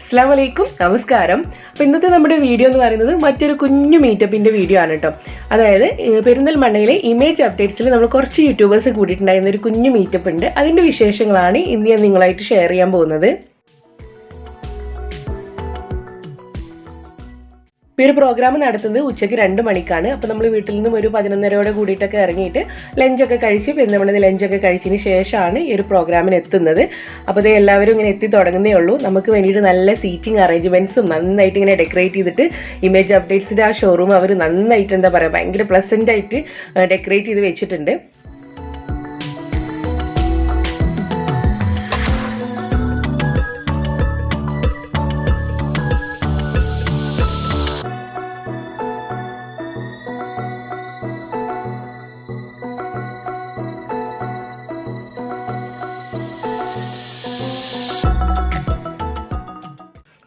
അസ്സലാമു അലൈക്കും, നമസ്കാരം. അപ്പോൾ ഇന്നത്തെ നമ്മുടെ വീഡിയോ എന്ന് പറയുന്നത് മറ്റൊരു കുഞ്ഞു മീറ്റപ്പിൻ്റെ വീഡിയോ ആണ് കേട്ടോ. അതായത് പെരിന്തൽമണ്ണയിലെ ഇമേജ് അപ്ഡേറ്റ്സിൽ നമ്മൾ കുറച്ച് യൂട്യൂബേഴ്സ് കൂടിയിട്ടുണ്ടായിരുന്ന ഒരു കുഞ്ഞു മീറ്റപ്പ് ഉണ്ട്. അതിൻ്റെ വിശേഷങ്ങളാണ് ഇന്ന് ഞാൻ നിങ്ങളായിട്ട് ഷെയർ ചെയ്യാൻ പോകുന്നത്. ഇപ്പോൾ ഒരു പ്രോഗ്രാം നടത്തുന്നത് ഉച്ചയ്ക്ക് 2 മണിക്കാണ്. അപ്പോൾ നമ്മൾ വീട്ടിൽ നിന്നും ഒരു 11:30 കൂടിയിട്ടൊക്കെ ഇറങ്ങിയിട്ട് ലഞ്ചൊക്കെ കഴിച്ച് പെരുന്തൽമണ്ണയിൽ ലഞ്ചൊക്കെ കഴിച്ചതിന് ശേഷമാണ് ഈ ഒരു പ്രോഗ്രാമിന് എത്തുന്നത്. അപ്പോൾ ഇത് എല്ലാവരും ഇങ്ങനെ എത്തി തുടങ്ങുന്നേ ഉള്ളൂ. നമുക്ക് വേണ്ടിയിട്ട് നല്ല സീറ്റിംഗ് അറേഞ്ച്മെൻറ്റ്സും നന്നായിട്ട് ഇങ്ങനെ ഡെക്കറേറ്റ് ചെയ്തിട്ട് ഇമേജ് അപ്ഡേറ്റ്സിൻ്റെ ആ ഷോറൂം അവർ നന്നായിട്ട് എന്താ പറയുക ഭയങ്കര പ്ലസൻ്റായിട്ട് ഡെക്കറേറ്റ് ചെയ്ത് വെച്ചിട്ടുണ്ട്.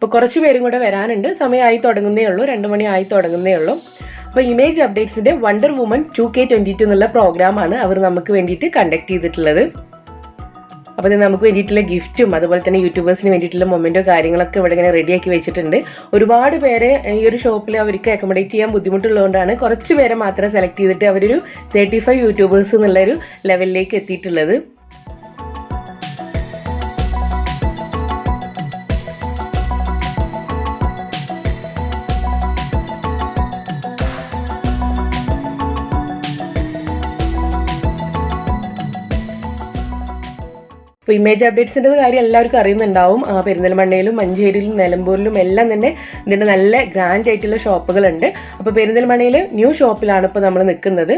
അപ്പോൾ കുറച്ച് പേരും കൂടെ വരാനുണ്ട്. സമയമായി തുടങ്ങുന്നേ ഉള്ളൂ, 2 മണി ആയി തുടങ്ങുന്നേ ഉള്ളൂ. അപ്പോൾ ഇമേജ് അപ്ഡേറ്റ്സിൻ്റെ വണ്ടർ വുമൺ 2K22 എന്നുള്ള പ്രോഗ്രാമാണ് അവർ നമുക്ക് വേണ്ടിയിട്ട് കണ്ടക്ട് ചെയ്തിട്ടുള്ളത്. അപ്പോൾ ഇത് നമുക്ക് വേണ്ടിയിട്ടുള്ള ഗിഫ്റ്റും അതുപോലെ തന്നെ യൂട്യൂബേഴ്സിന് വേണ്ടിയിട്ടുള്ള മൊമെൻറ്റോ കാര്യങ്ങളൊക്കെ ഇവിടെ ഇങ്ങനെ റെഡിയാക്കി വെച്ചിട്ടുണ്ട്. ഒരുപാട് പേരെ ഈ ഒരു ഷോപ്പിൽ അവർക്ക് അക്കോമഡേറ്റ് ചെയ്യാൻ ബുദ്ധിമുട്ടുള്ളതുകൊണ്ടാണ് കുറച്ച് പേരെ മാത്രം സെലക്ട് ചെയ്തിട്ട് അവരൊരു 35 യൂട്യൂബേഴ്സ് എന്നുള്ളൊരു ലെവലിലേക്ക് എത്തിയിട്ടുള്ളത്. അപ്പോൾ ഇമേജ് അപ്ഡേറ്റ്സിൻ്റെ കാര്യം എല്ലാവർക്കും അറിയുന്നുണ്ടാവും. പെരിന്തൽമണ്ണയിലും മഞ്ചേരിയിലും നിലമ്പൂരിലും എല്ലാം തന്നെ ഇതിൻ്റെ നല്ല ഗ്രാൻഡ് ആയിട്ടുള്ള ഷോപ്പുകളുണ്ട്. അപ്പോൾ പെരിന്തൽമണ്ണയിൽ ന്യൂ ഷോപ്പിലാണ് ഇപ്പോൾ നമ്മൾ നിൽക്കുന്നത്.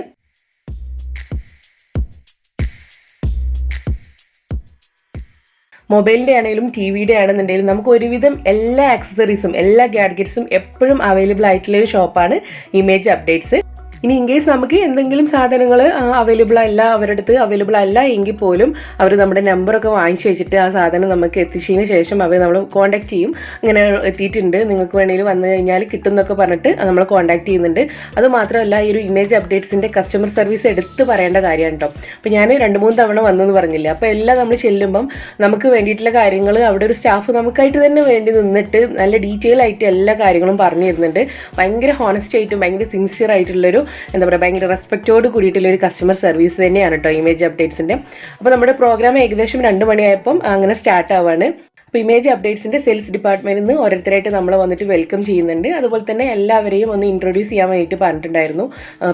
മൊബൈലിൻ്റെ ആണെങ്കിലും TV-യുടെ ആണെന്നുണ്ടെങ്കിലും നമുക്ക് ഒരുവിധം എല്ലാ ആക്സസറീസും എല്ലാ ഗാഡ്ഗറ്റ്സും എപ്പോഴും അവൈലബിൾ ആയിട്ടുള്ള ഒരു ഷോപ്പാണ് ഇമേജ് അപ്ഡേറ്റ്സ്. ഇനി ഇൻ കേസ് നമുക്ക് എന്തെങ്കിലും സാധനങ്ങൾ അവൈലബിൾ അല്ല എങ്കിൽ പോലും അവർ നമ്മുടെ നമ്പറൊക്കെ വാങ്ങിച്ചു വെച്ചിട്ട് ആ സാധനം നമുക്ക് എത്തിച്ചതിന് ശേഷം അവർ നമ്മൾ കോൺടാക്ട് ചെയ്യും. ഇങ്ങനെ എത്തിയിട്ടുണ്ട്, നിങ്ങൾക്ക് വേണമെങ്കിൽ വന്നു കഴിഞ്ഞാൽ കിട്ടും എന്നൊക്കെ പറഞ്ഞിട്ട് നമ്മൾ കോൺടാക്ട് ചെയ്യുന്നുണ്ട്. അതുമാത്രമല്ല ഈ ഒരു ഇമേജ് അപ്ഡേറ്റ്സിൻ്റെ കസ്റ്റമർ സർവീസ് എടുത്ത് പറയേണ്ട കാര്യമാണ് കേട്ടോ. അപ്പോൾ ഞാൻ 2-3 തവണ വന്നു എന്ന് പറഞ്ഞില്ല. അപ്പോൾ എല്ലാം നമ്മൾ ചെല്ലുമ്പം നമുക്ക് വേണ്ടിയിട്ടുള്ള കാര്യങ്ങൾ അവിടെ ഒരു സ്റ്റാഫ് നമുക്കായിട്ട് തന്നെ വേണ്ടി നിന്നിട്ട് നല്ല ഡീറ്റെയിൽ ആയിട്ട് എല്ലാ കാര്യങ്ങളും പറഞ്ഞു തരുന്നുണ്ട്. ഭയങ്കര ഹോണസ്റ്റ് ആയിട്ടും ഭയങ്കര സിൻസിയർ ആയിട്ടുള്ളൊരു എന്താ പറയുക ഭയങ്കര റെസ്പെക്റ്റോട് കൂടിയിട്ടുള്ള ഒരു കസ്റ്റമർ സർവീസ് തന്നെയാണ് കേട്ടോ ഇമേജ് അപ്ഡേറ്റ്സിൻ്റെ. അപ്പോൾ നമ്മുടെ പ്രോഗ്രാം ഏകദേശം 2 മണിയായപ്പം അങ്ങനെ സ്റ്റാർട്ട് ആവാണ്. അപ്പോൾ ഇമേജ് അപ്ഡേറ്റ്സിൻ്റെ സെയിൽസ് ഡിപ്പാർട്ട്മെൻറ്റിൽ നിന്ന് ഓരോരുത്തരായിട്ട് നമ്മൾ വന്നിട്ട് വെൽക്കം ചെയ്യുന്നുണ്ട്. അതുപോലെ തന്നെ എല്ലാവരെയും ഒന്ന് ഇൻട്രൊഡ്യൂസ് ചെയ്യാൻ വേണ്ടിയിട്ട് പറഞ്ഞിട്ടുണ്ടായിരുന്നു.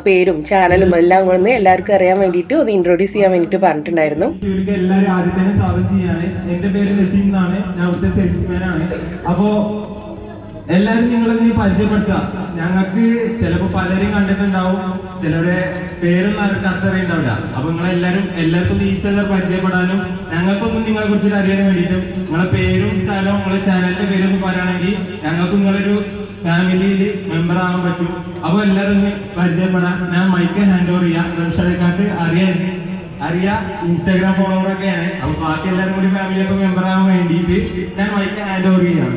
പേരും ചാനലും എല്ലാം ഒന്ന് എല്ലാവർക്കും അറിയാൻ വേണ്ടിയിട്ട് ഒന്ന് ഇൻട്രൊഡ്യൂസ് ചെയ്യാൻ വേണ്ടിയിട്ട് പറഞ്ഞിട്ടുണ്ടായിരുന്നു. എല്ലാവരും ആദ്യം തന്നെ സ്വാഗതം ചെയ്യാണ്. എൻ്റെ പേര് നസീം എന്നാണ്, ഞാൻ ഇവിടുത്തെ സെയിൽസ്മാൻ ആണ്. അപ്പോൾ എല്ലാവരും നിങ്ങളൊന്ന് പരിചയപ്പെടുത്തുക. ഞങ്ങൾക്ക് ചിലപ്പോൾ പലരും കണ്ടിട്ടുണ്ടാവും, ചിലരുടെ പേരൊന്നും ആർക്കും അറിയുന്നുണ്ടാവില്ല. അപ്പൊ എല്ലാവർക്കും ഈച്ച് അതർ പരിചയപ്പെടാനും ഞങ്ങൾക്കൊന്നും നിങ്ങളെ കുറിച്ച് അറിയാൻ വേണ്ടിയിട്ടും നിങ്ങളെ പേരും സ്ഥലവും നിങ്ങളെ ചാനലിന്റെ പേരൊന്ന് പറയുകയാണെങ്കിൽ ഞങ്ങൾക്ക് നിങ്ങളൊരു ഫാമിലിയിൽ മെമ്പർ ആകാൻ പറ്റും. അപ്പോൾ എല്ലാവരും ഒന്ന് പരിചയപ്പെടാൻ ഞാൻ മൈക്ക് ഹാൻഡ് ഓവർ ചെയ്യാം. റംഷാദക്കാർക്ക് അറിയാ ഇൻസ്റ്റാഗ്രാം ഫോളോവറൊക്കെയാണ്. അപ്പൊ ബാക്കി എല്ലാവരും കൂടി ഫാമിലിയൊക്കെ മെമ്പർ ആകാൻ വേണ്ടിയിട്ട് ഞാൻ മൈക്ക് ഹാൻഡ് ഓവർ ചെയ്യാം.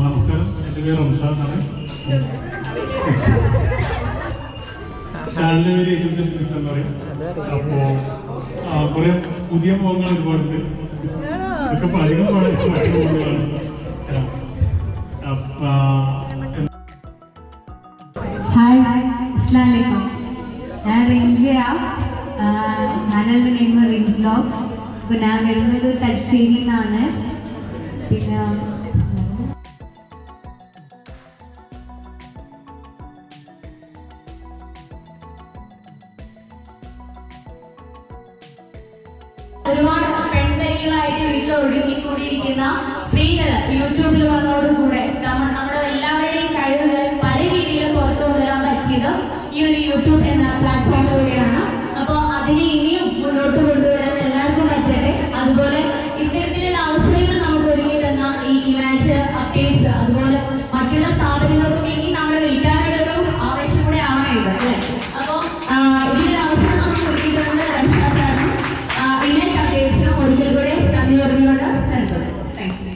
നമസ്കാരം, എൻ്റെ പേര് റംഷാദാണ്. ചാനലിൻ്റെ പേര് യൂട്യൂബ് എന്ന് പറയും. അപ്പോൾ കുറെ പുതിയ മുഖങ്ങൾ ഒരുപാടുണ്ട്. ഇതൊക്കെ അധികം മുഖങ്ങളാണ്. ഹായ്, അസ്സലാമു അലൈക്കും. ഞാൻ റിൻസിയ, ചാനലിൻ്റെ നെയിം റിൻസ് വ്ലോഗ്. അപ്പോൾ ഞാൻ വരുന്നത് തലശ്ശേരിയിൽ നിന്നാണ്. പിന്നെ ഒരുപാട് പെൺതൈകളായിട്ട് വീട്ടിൽ ഒഴുകിക്കൂടിയിരിക്കുന്ന സ്ത്രീകൾ യൂട്യൂബിൽ വന്നതോടുകൂടെ നമ്മുടെ എല്ലാവരുടെയും കഴിവുകൾ പല രീതിയിൽ പുറത്തു കൊണ്ടുവരാൻ പറ്റിയത് ഈ ഒരു യൂട്യൂബ് എന്ന പ്ലാറ്റ്ഫോമിലൂടെയാണ്. അപ്പോൾ അതിനെ ഇനിയും മുന്നോട്ട് കൊണ്ടുവരാൻ എല്ലാവർക്കും പറ്റട്ടെ. അതുപോലെ ഇത്തരത്തിലുള്ള അവസരങ്ങൾ നമുക്ക് ഒരുങ്ങി തന്ന ഈ ഇമേജ് അപ്ഡേറ്റ്സ് അതുപോലെ മറ്റുള്ള സ്ഥാപനങ്ങൾക്കും ഇനി നമ്മളെ വിൽക്കാനുള്ള ഒരു ആവശ്യം കൂടെ ആണ് ഇത്, അല്ലേ? അപ്പോൾ ഇതിന്റെ അവസരം നമുക്ക് ഒരുക്കി തന്നത് രക്ഷാസാറിനും ഇമേജ് അപ്ഡേറ്റ്സിനും ഒരിക്കൽ കൂടെ നന്ദി പറഞ്ഞുകൊണ്ട് നൽകുന്നു. Thank you.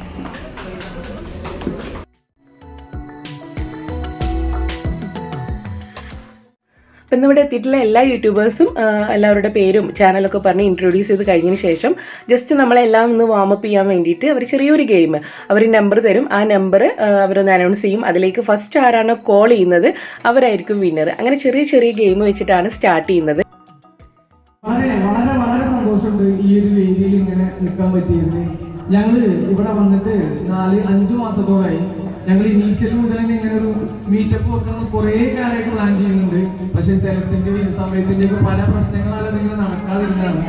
അപ്പം ഇന്നിവിടെ എത്തിയിട്ടുള്ള എല്ലാ യൂട്യൂബേഴ്സും എല്ലാവരുടെ പേരും ചാനലൊക്കെ പറഞ്ഞ് ഇൻട്രൊഡ്യൂസ് ചെയ്ത് കഴിഞ്ഞതിന് ശേഷം ജസ്റ്റ് നമ്മളെല്ലാം ഒന്ന് വാമപ്പ് ചെയ്യാൻ വേണ്ടിയിട്ട് അവർ ചെറിയൊരു ഗെയിം അവർ നമ്പർ തരും. ആ നമ്പർ അവരൊന്ന് അനൗൺസ് ചെയ്യും. അതിലേക്ക് ഫസ്റ്റ് ആരാണോ കോൾ ചെയ്യുന്നത് അവരായിരിക്കും വിന്നർ. അങ്ങനെ ചെറിയ ചെറിയ ഗെയിം വെച്ചിട്ടാണ് സ്റ്റാർട്ട് ചെയ്യുന്നത്. വളരെ വളരെ വളരെ സന്തോഷമുണ്ട് ഈ ഒരു വേദിയിൽ ഇങ്ങനെ നിൽക്കാൻ പറ്റിയത്. ഞങ്ങൾ ഇവിടെ വന്നിട്ട് 4-5 മാസത്തോളായി. ഞങ്ങൾ ഇനീഷ്യൽ മുതൽ തന്നെ ഇങ്ങനെ ഒരു മീറ്റപ്പ് വെക്കണം കുറേ കാലമായിട്ട് പ്ലാൻ ചെയ്യുന്നുണ്ട്. പക്ഷേ സ്ഥലത്തിന്റെയും സമയത്തിന്റെയും ഒക്കെ പല പ്രശ്നങ്ങളാലും നിങ്ങൾ നടക്കാതിരുന്നതാണ്.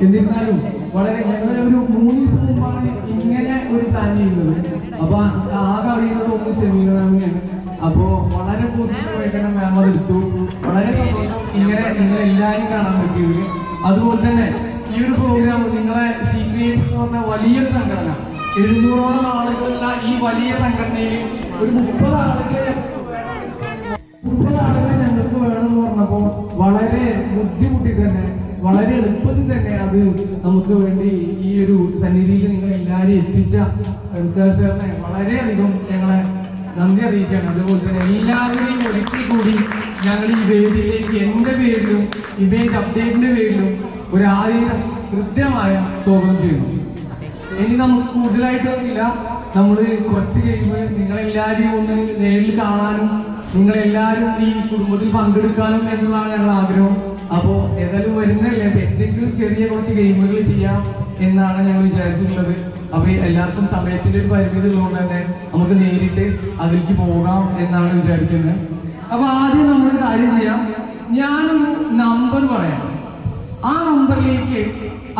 എന്നിരുന്നാലും വളരെ ഞങ്ങൾ ഒരു 3 ദിവസം മുമ്പാണ് ഇങ്ങനെ ഒരു പ്ലാൻ ചെയ്യുന്നത്. അപ്പൊ ആകെ അറിയുന്നത് ഒന്ന് സെമിനാറാണ്. അപ്പോ വളരെ പോസിറ്റീവായിട്ട് തന്നെ മാം അതെടുത്തു. വളരെ സന്തോഷം ഇങ്ങനെ നിങ്ങളെല്ലാവരും കാണാൻ പറ്റിയത്. അതുപോലെ തന്നെ ഈ ഒരു പ്രോഗ്രാം നിങ്ങളെ സീക്രട്സ് എന്ന് പറഞ്ഞ വലിയൊരു സംഘടന 700ഓളം ആളുകളുള്ള ഈ വലിയ സംഘടനയിൽ ഒരു 30 ആളുകളെ ഞങ്ങൾക്ക് വേണമെന്ന് പറഞ്ഞപ്പോൾ വളരെ ബുദ്ധിമുട്ടി തന്നെ വളരെ എളുപ്പത്തിൽ തന്നെ അത് നമുക്ക് വേണ്ടി ഈ ഒരു സന്നിധിയിൽ നിങ്ങൾ എല്ലാവരും എത്തിച്ച സാറിനെ വളരെയധികം ഞങ്ങളെ നന്ദി അറിയിക്കുകയാണ്. അതുപോലെ തന്നെ എല്ലാവരെയും ഒരിക്കൽ കൂടി ഞങ്ങൾ ഈ വേദിയിലേക്ക് എൻ്റെ പേരിലും ഇമേജ് അപ്ഡേറ്റിന്റെ പേരിലും 1000 കൃത്യമായ സ്വാഗതം ചെയ്യുന്നു. ഇനി നമുക്ക് കൂടുതലായിട്ടൊന്നുമില്ല. നമ്മൾ കുറച്ച് കഴിയുമ്പോൾ നിങ്ങളെല്ലാവരെയും ഒന്ന് നേരിൽ കാണാനും നിങ്ങളെല്ലാവരും ഈ കുടുംബത്തിൽ പങ്കെടുക്കാനും എന്നുള്ളതാണ് ഞങ്ങളുടെ ആഗ്രഹം. അപ്പോൾ ഏതായാലും വരുന്നല്ലേ എന്തെങ്കിലും ചെറിയ കുറച്ച് ഗെയിമുകൾ ചെയ്യാം എന്നാണ് ഞങ്ങൾ വിചാരിച്ചിട്ടുള്ളത്. അപ്പൊ എല്ലാവർക്കും സമയത്തിന്റെ ഒരു പരിമിതി ഉള്ളതുകൊണ്ട് തന്നെ നമുക്ക് നേരിട്ട് അതിലേക്ക് പോകാം എന്നാണ് വിചാരിക്കുന്നത്. അപ്പൊ ആദ്യം നമ്മളൊരു കാര്യം ചെയ്യാം. ഞാനൊരു നമ്പർ പറയാം. ആ നമ്പറിലേക്ക്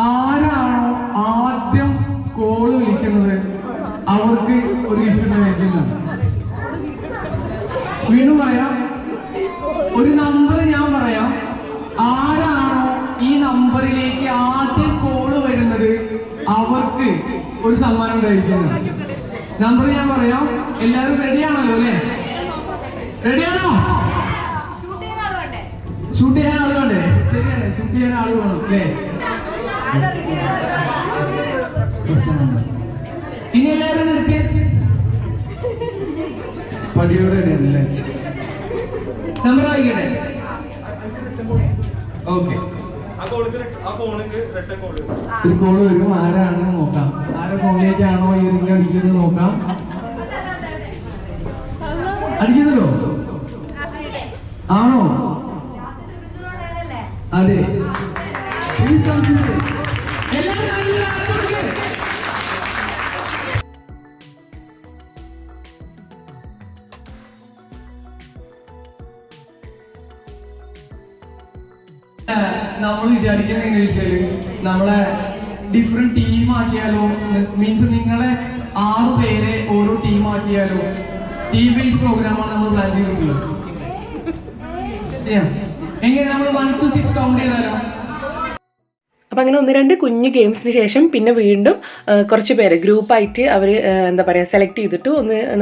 ആരാണോ ആദ്യം കോള് വിളിക്കുന്നത് അവർക്ക് ഒരു ഗിഫ്റ്റ് മേടിക്കുന്നതാണ്. വീണ്ടും പറയാം, ഒരു നമ്പർ ഞാൻ പറയാം. ആരാണോ ഈ നമ്പറിലേക്ക് ആദ്യം കോള് വരുന്നത് അവർക്ക് ഒരു സമ്മാനം ഉണ്ടായിരിക്കുന്നത്. നമ്പർ ഞാൻ പറയാം. എല്ലാവരും റെഡിയാണല്ലോ അല്ലേ? റെഡിയാണോ? ഷൂട്ട് ചെയ്യാൻ ആള് വേണ്ടേ? ശരിയാണ്, ഷൂട്ട് ചെയ്യാൻ ആള് വേണം അല്ലേ? ഇനി എല്ലാവരും നിർത്തി പടിയോടെ റെഡിയാണല്ലേ? നമ്പർ വായിക്കട്ടെ. ഓക്കെ, ഒരു കോള് വരും. ആരാണെന്ന് നോക്കാം. ആരുടെ ഫോണിലേക്കാണോ ഈ റിംഗ് അടിക്കുന്നത് നോക്കാം. അടിക്കുന്നല്ലോ ആണോ? അതെ. നമ്മൾ വിചാരിക്കുന്നത് എങ്ങനെ വെച്ചാല് നമ്മളെ ഡിഫറെന്റ് ടീം ആക്കിയാലോ, മീൻസ് നിങ്ങളെ 6 പേരെ ഓരോ ടീം ആക്കിയാലോ. ടീം ബേസ് പ്രോഗ്രാമാണ് നമ്മൾ പ്ലാൻ ചെയ്തിട്ടുള്ളത്. എങ്ങനെ നമ്മൾ 1 to 6 കൗണ്ട് ചെയ്താലോ? അപ്പം അങ്ങനെ 1-2 കുഞ്ഞു ഗെയിംസിന് ശേഷം പിന്നെ വീണ്ടും കുറച്ച് പേര് ഗ്രൂപ്പായിട്ട് അവർ എന്താ പറയുക സെലക്ട് ചെയ്തിട്ട്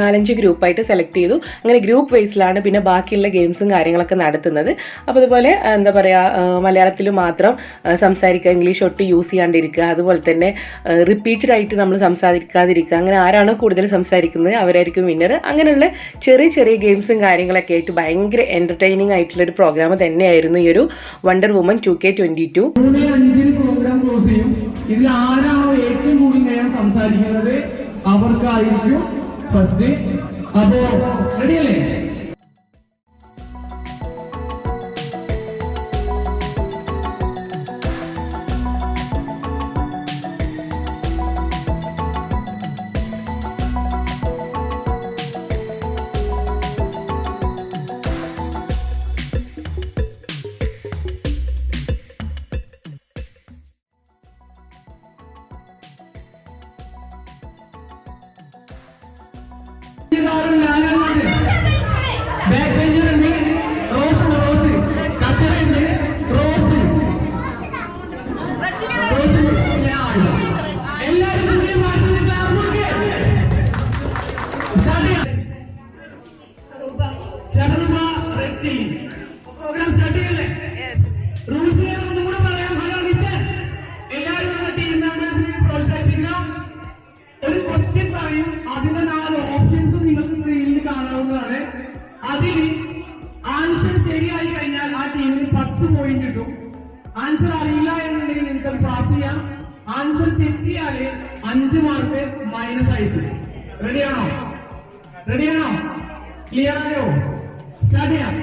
4-5 ഗ്രൂപ്പായിട്ട് സെലക്ട് ചെയ്തു. അങ്ങനെ ഗ്രൂപ്പ് വൈസിലാണ് പിന്നെ ബാക്കിയുള്ള ഗെയിംസും കാര്യങ്ങളൊക്കെ നടത്തുന്നത്. അപ്പോൾ അതുപോലെ എന്താ പറയുക മലയാളത്തിൽ മാത്രം സംസാരിക്കുക, ഇംഗ്ലീഷ് ഒട്ടും യൂസ് ചെയ്യാണ്ടിരിക്കുക, അതുപോലെ തന്നെ റിപ്പീറ്റഡ് ആയിട്ട് നമ്മൾ സംസാരിക്കാതിരിക്കുക. അങ്ങനെ ആരാണോ കൂടുതൽ സംസാരിക്കുന്നത് അവരായിരിക്കും വിന്നർ. അങ്ങനെയുള്ള ചെറിയ ചെറിയ ഗെയിംസും കാര്യങ്ങളൊക്കെ ആയിട്ട് ഭയങ്കര എൻ്റർടൈനിങ് ആയിട്ടുള്ളൊരു പ്രോഗ്രാം തന്നെയായിരുന്നു ഈ ഒരു wonder woman 2K22. Programme close ചെയ്യും. ഇതിൽ ആരാണോ ഏറ്റവും കൂടുതൽ നേരം സംസാരിക്കുന്നത് അവർക്കായിരിക്കും ഫസ്റ്റ്. അപ്പോ റെഡിയല്ലേ? ബാക്ക് ബെഞ്ചർ ഉണ്ട്, റോസ് ഉണ്ട്, റോസ് കച്ചറ ഉണ്ട്, റോസ് എല്ലാവരും പ്രോഗ്രാം സ്റ്റാർട്ട് ചെയ്യല്ലേ? റൂൾസ് ഒന്നും കൂടെ പറയാം. എല്ലാവരും നമ്മുടെ ടീം മെമ്പേഴ്സിനെ പ്രോത്സാഹിപ്പിക്കുക. ഒരു ക്വസ്റ്റ്യൻ പറയും. അതിന്റെ 4 ഓപ്ഷൻസും നിങ്ങൾക്ക് സ്ക്രീനിൽ കാണാവുന്നതാണ്. അതിൽ ആൻസർ ശരിയായി കഴിഞ്ഞാൽ ആ ടീമിന് 10 പോയിന്റ് കിട്ടും. ആൻസർ അറിയില്ല എന്നുണ്ടെങ്കിൽ നിങ്ങൾക്ക് പാസ് ചെയ്യാം. ആൻസർ തെറ്റിയാല് 5 മാർക്ക് മൈനസ് ആയിട്ട്. റെഡിയാണോ? ക്ലിയർ ആയോ? സ്റ്റാർട്ട് ചെയ്യാം.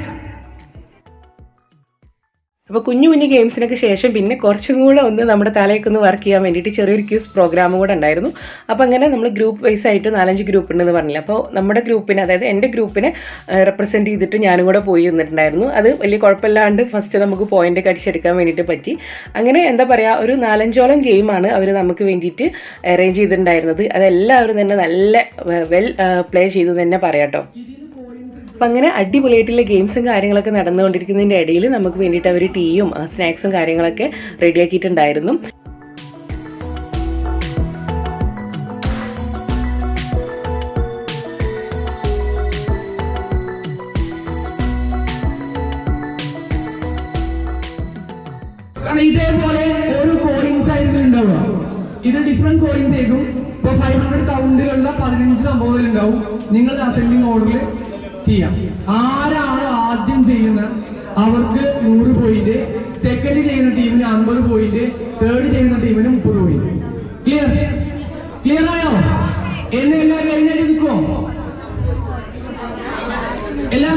അപ്പോൾ കുഞ്ഞു ഗെയിംസിനൊക്കെ ശേഷം പിന്നെ കുറച്ചും കൂടെ ഒന്ന് നമ്മുടെ തലയൊക്കെ വർക്ക് ചെയ്യാൻ വേണ്ടിയിട്ട് ചെറിയൊരു ക്യൂസ് പ്രോഗ്രാമും കൂടെ ഉണ്ടായിരുന്നു. അപ്പോൾ അങ്ങനെ നമ്മൾ ഗ്രൂപ്പ് വൈസ് ആയിട്ട് 4-5 ഗ്രൂപ്പ് ഉണ്ടെന്ന് പറഞ്ഞില്ല. അപ്പോൾ നമ്മുടെ ഗ്രൂപ്പിനെ, അതായത് എൻ്റെ ഗ്രൂപ്പിനെ റെപ്രസെൻറ്റ് ചെയ്തിട്ട് ഞാനും കൂടെ പോയി നിന്നിട്ടുണ്ടായിരുന്നു. അത് വലിയ കുഴപ്പമില്ലാണ്ട് ഫസ്റ്റ് നമുക്ക് പോയിൻ്റ് അടിച്ചെടുക്കാൻ വേണ്ടിയിട്ട് പറ്റി. അങ്ങനെ എന്താ പറയുക, ഒരു 4-5ഓളം ഗെയിമാണ് അവർ നമുക്ക് വേണ്ടിയിട്ട് അറേഞ്ച് ചെയ്തിട്ടുണ്ടായിരുന്നത്. അതെല്ലാവരും തന്നെ നല്ല വെൽ പ്ലേ ചെയ്തു തന്നെ പറയാം കേട്ടോ. അപ്പം അങ്ങനെ അടിപൊളിയായിട്ടുള്ള ഗെയിംസും കാര്യങ്ങളൊക്കെ നടന്നുകൊണ്ടിരിക്കുന്നതിൻ്റെ ഇടയിൽ നമുക്ക് വേണ്ടിയിട്ട് അവർ ടീയും സ്നാക്സും കാര്യങ്ങളൊക്കെ റെഡിയാക്കിയിട്ടുണ്ടായിരുന്നു. കാരണം ഇതേപോലെ ഒരു കോയിൻസ് ആയിരുന്നു ഉണ്ടാവുക. ഇത് ഡിഫറെന്റ് കോയിൻസ് ആയിരിക്കും. ഇപ്പോൾ 500 കൗണ്ടിലുള്ള 15 സംഭവങ്ങൾ ഉണ്ടാവും. നിങ്ങൾ അസെൻഡിങ് ഓർഡറിൽ ചെയ്യാം. ആരാണ് ആദ്യം ചെയ്യുന്നത് അവർക്ക് 100 പോയിന്റ്, സെക്കൻഡ് ചെയ്യുന്ന ടീമിന് 50 പോയിന്റ്, തേർഡ് ചെയ്യുന്ന ടീമിന് 30 പോയിന്റ്. ക്ലിയർ ആയോ? എന്നെ എല്ലാവരും കഴിഞ്ഞാൽ നിൽക്കുമോ? എല്ലാം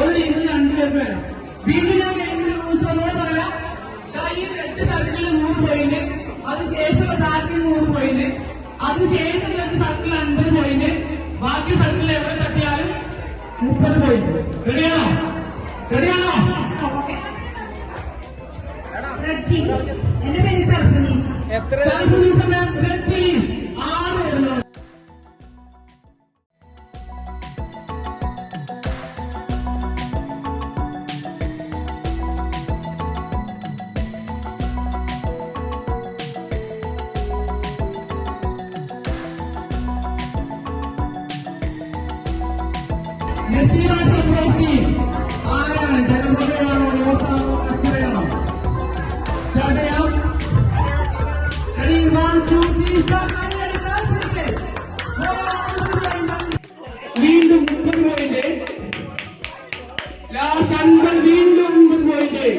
വീണ്ടും ഞാൻ പറയാം. ഈ 2 സർക്കിളിൽ 100 പോയിന്റ്, അതിനുശേഷമുള്ള സർക്കിളിൽ 100 പോയിന്റ്, അതിനുശേഷമുള്ള സർക്കിളിൽ 50 പോയിന്റ്, ബാക്കി സർക്കിളിൽ എവിടെ തട്ടിയാലും 30 പോയിന്റ്. റെഡിയാണോ? എന്റെ പേര് സർഫനീസ്. 6 വരുന്നു. ആരാണ്? ജനപദയാണോ? റോസാണോ? അക്ഷരയാണോ? സ്റ്റാർട്ട് ചെയ്യാം. Ready? 1, 2, 3, start. വീണ്ടും 30 പോയിന്റ്. ലാസ്റ്റ് 50, വീണ്ടും 50 പോയിന്റ്.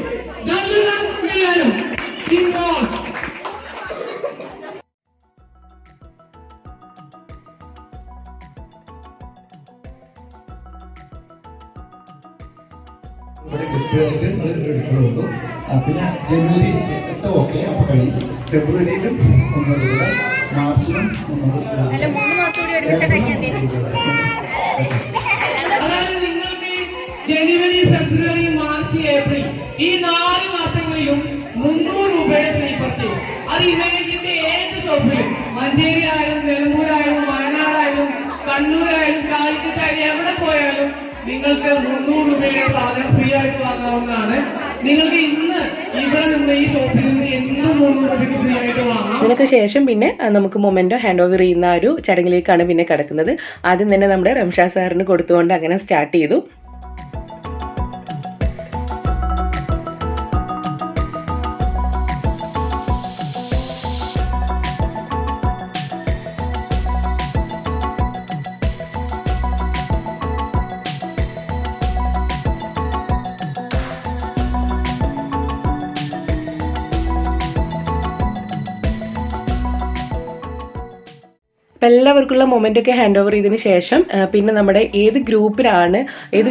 ഇവിടെ കൃത്യമായിട്ട് എടുക്കണുള്ളൂ. പിന്നെ ജനുവരി ഓക്കെ അപ്പോൾ കഴിയും. ഫെബ്രുവരിയിലും 100, മാർച്ചിലും 100. അതായത് നിങ്ങൾക്ക് ജനുവരി, ഫെബ്രുവരി, മാർച്ച്, ഏപ്രിൽ ഈ 4 മാസങ്ങളിലും 300 രൂപയുടെ ഫ്രീ പർച്ചേസ്. അത് ഇമേജിന്റെ ഏത് ഷോപ്പിലും, മഞ്ചേരി ആയാലും, നിലമ്പൂരായാലും, വയനാടായാലും, കണ്ണൂരായാലും, കാലിക്കറ്റായാലും, എവിടെ പോയാലും നിങ്ങൾക്ക് 300 രൂപയുടെ സാധനം ഫ്രീ ആയിട്ട് വാങ്ങാവുന്നതാണ്. നിങ്ങൾക്ക് ഇന്ന് ഇവിടെ നിന്ന് ഈ ഷോപ്പിൽ നിന്ന് എന്തും 300 രൂപയ്ക്ക് ഫ്രീ ആയിട്ട് വാങ്ങാം. അതിനൊക്കെ ശേഷം പിന്നെ നമുക്ക് മൊമെന്റോ ഹാൻഡ് ഓവർ ചെയ്യുന്ന ഒരു ചടങ്ങിലേക്കാണ് പിന്നെ കിടക്കുന്നത്. ആദ്യം തന്നെ നമ്മുടെ റംഷാ സാറിന് കൊടുത്തുകൊണ്ട് അങ്ങനെ സ്റ്റാർട്ട് ചെയ്തു. അപ്പോൾ എല്ലാവർക്കുള്ള മൊമെൻ്റൊക്കെ ഹാൻഡ് ഓവർ ചെയ്തതിന് ശേഷം പിന്നെ നമ്മുടെ ഏത് ഗ്രൂപ്പാണ് ഇത്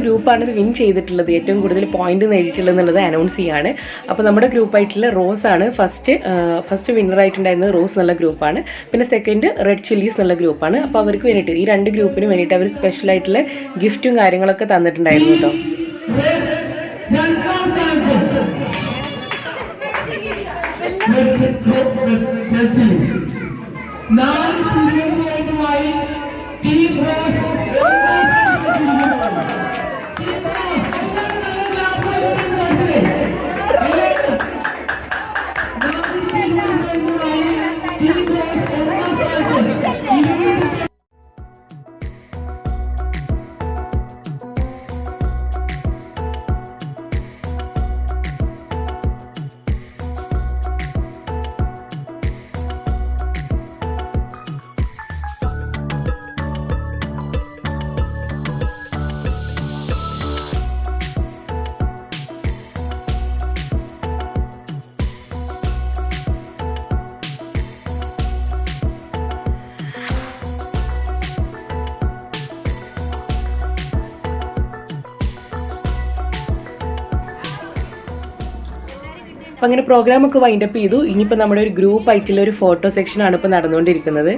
വിൻ ചെയ്തിട്ടുള്ളത്, ഏറ്റവും കൂടുതൽ പോയിന്റ് നേടിയിട്ടുള്ളത് എന്നുള്ളത് അനൗൺസ് ചെയ്യാണ്. അപ്പോൾ നമ്മുടെ ഗ്രൂപ്പായിട്ടുള്ള റോസ് ആണ് ഫസ്റ്റ് വിന്നറായിട്ടുണ്ടായിരുന്നത്. റോസ് എന്നുള്ള ഗ്രൂപ്പാണ്. പിന്നെ സെക്കൻഡ് റെഡ് ചില്ലീസ് എന്നുള്ള ഗ്രൂപ്പാണ്. അപ്പോൾ അവർക്ക് വേണ്ടിയിട്ട് ഈ 2 ഗ്രൂപ്പിന് വേണ്ടിയിട്ട് അവർ സ്പെഷ്യലായിട്ടുള്ള ഗിഫ്റ്റും കാര്യങ്ങളൊക്കെ തന്നിട്ടുണ്ടായിരുന്നു കേട്ടോ. എല്ലാ നാല് പുതിയതുമായി ടീം അപ്പം അങ്ങനെ പ്രോഗ്രാമൊക്കെ വൈൻഡപ്പ് ചെയ്തു. ഇനിയിപ്പോൾ നമ്മുടെ ഒരു ഗ്രൂപ്പ് ആയിട്ടുള്ള ഒരു ഫോട്ടോ സെക്ഷനാണ് ഇപ്പോൾ നടന്നുകൊണ്ടിരിക്കുന്നത്.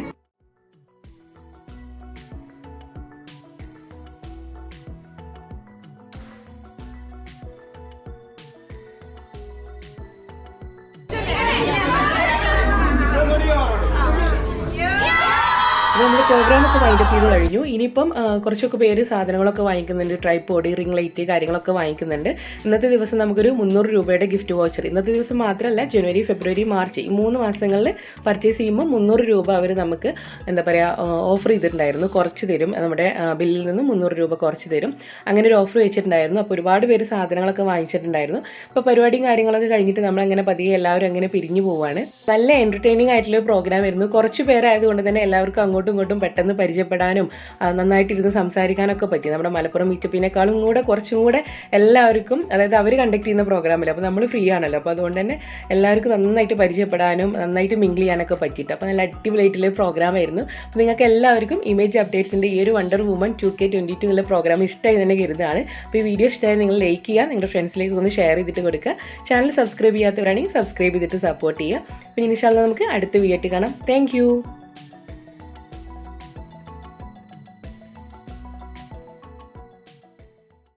നമ്മുടെ പ്രോഗ്രാമൊക്കെ വൈൻഡപ്പ് ചെയ്ത് കഴിഞ്ഞു. ഇനിയിപ്പം കുറച്ചൊക്കെ പേര് സാധനങ്ങളൊക്കെ വാങ്ങിക്കുന്നുണ്ട്. ട്രൈപോഡ്, റിംഗ് ലൈറ്റ് കാര്യങ്ങളൊക്കെ വാങ്ങിക്കുന്നുണ്ട്. ഇന്നത്തെ ദിവസം നമുക്കൊരു 300 രൂപയുടെ ഗിഫ്റ്റ് വൗച്ചർ, ഇന്നത്തെ ദിവസം മാത്രമല്ല ജനുവരി, ഫെബ്രുവരി, മാർച്ച് ഈ 3 മാസങ്ങളിൽ പർച്ചേസ് ചെയ്യുമ്പോൾ 300 രൂപ അവർ നമുക്ക് എന്താ പറയുക ഓഫർ ചെയ്തിട്ടുണ്ടായിരുന്നു. കുറച്ച് തരും, നമ്മുടെ ബില്ലിൽ നിന്ന് 300 രൂപ കുറച്ച് തരും. അങ്ങനെ ഒരു ഓഫർ വെച്ചിട്ടുണ്ടായിരുന്നു. അപ്പോൾ ഒരുപാട് പേര് സാധനങ്ങളൊക്കെ വാങ്ങിച്ചിട്ടുണ്ടായിരുന്നു. അപ്പോൾ പരിപാടിയും കാര്യങ്ങളൊക്കെ കഴിഞ്ഞിട്ട് നമ്മളങ്ങനെ പതിയെ എല്ലാവരും അങ്ങനെ പിരിഞ്ഞു പോവുകയാണ്. നല്ല എൻ്റർടൈനിങ് ആയിട്ടുള്ള പ്രോഗ്രാം ആയിരുന്നു. കുറച്ച് പേരായതുകൊണ്ട് തന്നെ എല്ലാവർക്കും അങ്ങോട്ടും ഇങ്ങോട്ടും പെട്ടെന്ന് പരിചയപ്പെടാനും നന്നായിട്ടിരുന്ന് സംസാരിക്കാനൊക്കെ പറ്റി. നമ്മുടെ മലപ്പുറം മീറ്റപ്പിനേക്കാളും കൂടെ കുറച്ചും കൂടെ എല്ലാവർക്കും, അതായത് അവർ കണ്ടക്ട് ചെയ്യുന്ന പ്രോഗ്രാമില്ല, അപ്പോൾ നമ്മൾ ഫ്രീ ആണല്ലോ, അപ്പോൾ അതുകൊണ്ട് തന്നെ എല്ലാവർക്കും നന്നായിട്ട് പരിചയപ്പെടാനും നന്നായിട്ട് മിങ്കിൾ ചെയ്യാനൊക്കെ പറ്റിയിട്ട് അപ്പോൾ നല്ല അടിപൊളിയായിട്ടുള്ള പ്രോഗ്രാം ആയിരുന്നു. അപ്പോൾ നിങ്ങൾക്ക് എല്ലാവർക്കും ഇമേജ് അപ്ഡേറ്റ്സിൻ്റെ ഈ ഒരു വണ്ടർ വുമൺ 2K22 എന്നുള്ള പ്രോഗ്രാം ഇഷ്ടമായി തന്നെ കരുതാണ്. അപ്പോൾ ഈ വീഡിയോ ഇഷ്ടമായി നിങ്ങൾ ലൈക്ക് ചെയ്യുക, നിങ്ങളുടെ ഫ്രണ്ട്സിലേക്ക് ഒന്ന് ഷെയർ ചെയ്തിട്ട് കൊടുക്കുക. ചാനൽ സബ്സ്ക്രൈബ് ചെയ്യാത്തവരാണെങ്കിൽ സബ്സ്ക്രൈബ് ചെയ്തിട്ട് സപ്പോർട്ട് ചെയ്യുക. അപ്പോൾ ഇൻഷാ അല്ലാഹ് നമുക്ക് അടുത്ത വീഡിയോ ആയിട്ട് കാണാം. താങ്ക്